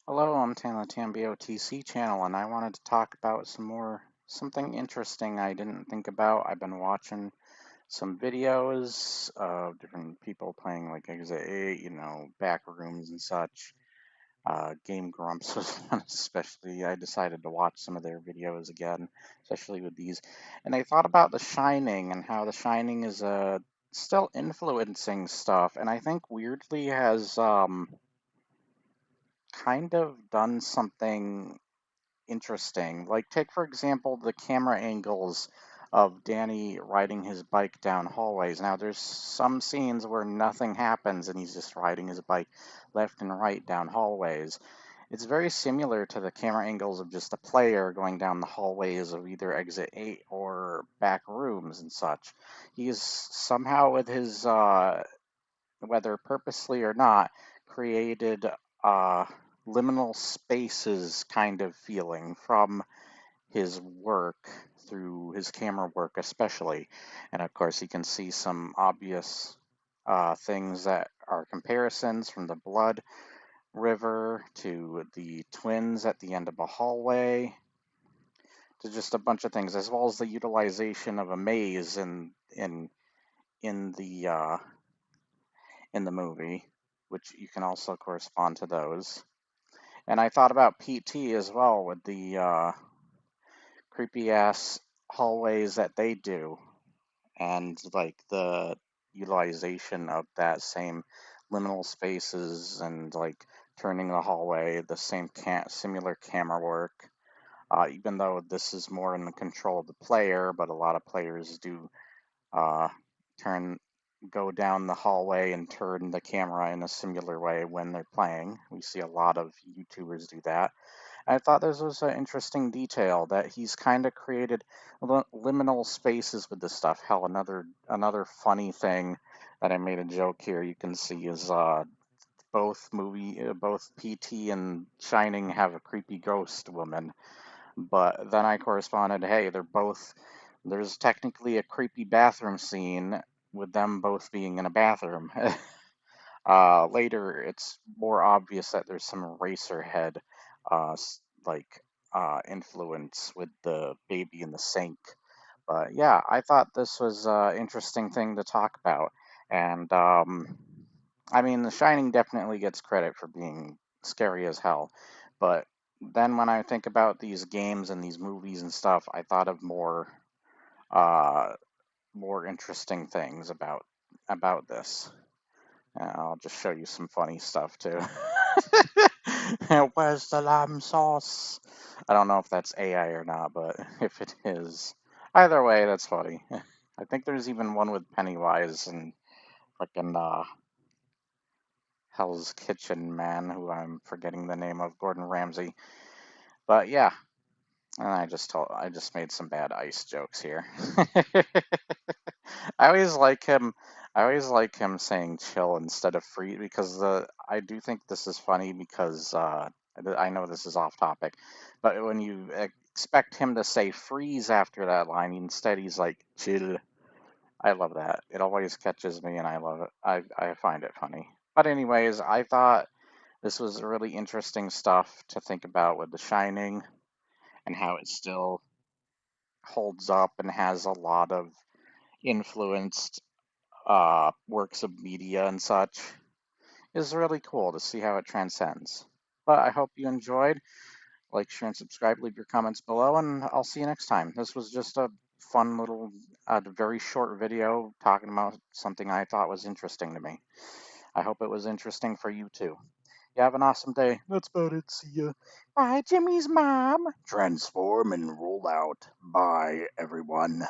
Hello, I'm Tan BOTC channel, and I wanted to talk about something interesting I didn't think about. I've been watching some videos of different people playing like Exit 8, back rooms and such. Game Grumps was one, especially. I decided to watch some of their videos again, especially with these. And I thought about The Shining and how The Shining is still influencing stuff, and I think weirdly has kind of done something interesting. Like, take for example the camera angles of Danny riding his bike down hallways. Now, there's some scenes where nothing happens and he's just riding his bike left and right down hallways. It's very similar to the camera angles of just a player going down the hallways of either Exit 8 or back rooms and such. He's somehow, with his, whether purposely or not, created uh, liminal spaces kind of feeling from his work through his camera work, especially. And of course, you can see some obvious things that are comparisons from the Blood River to the twins at the end of a hallway to just a bunch of things, as well as the utilization of a maze in the movie, which you can also correspond to those. And I thought about PT as well with the creepy ass hallways that they do, and like the utilization of that same liminal spaces and like turning the hallway, the same similar camera work. Even though this is more in the control of the player, but a lot of players do uh, turn go down the hallway and turn the camera in a similar way when they're playing. We see a lot of YouTubers do that. I thought this was an interesting detail that he's kind of created liminal spaces with this stuff. Hell, another funny thing that I made a joke here you can see is both PT and Shining have a creepy ghost woman, but then I corresponded, hey, there's technically a creepy bathroom scene with them both being in a bathroom. Later, it's more obvious that there's some Eraserhead, like influence with the baby in the sink. But yeah, I thought this was an interesting thing to talk about, and I mean, The Shining definitely gets credit for being scary as hell, but then when I think about these games and these movies and stuff, I thought of uh, more interesting things about this. I'll just show you some funny stuff too. Where's the lamb sauce? I don't know if that's AI or not, but if it is, either way, that's funny. I think there's even one with Pennywise and frickin' Hell's Kitchen man, who I'm forgetting the name of, Gordon Ramsay. But yeah, and I just made some bad ice jokes here. I always like him. I always like him saying chill instead of free because I do think this is funny because I know this is off topic, but when you expect him to say freeze after that line, instead he's like chill. I love that. It always catches me and I love it. I find it funny. But anyways, I thought this was really interesting stuff to think about with The Shining and how it still holds up and has a lot of influenced works of media and such. Is really cool to see how it transcends. But I hope you enjoyed. Like, share, and subscribe. Leave your comments below, and I'll see you next time. This was just a fun little, very short video talking about something I thought was interesting to me. I hope it was interesting for you too. You have an awesome day. That's about it. See ya. Bye, Jimmy's mom. Transform and roll out. Bye, everyone.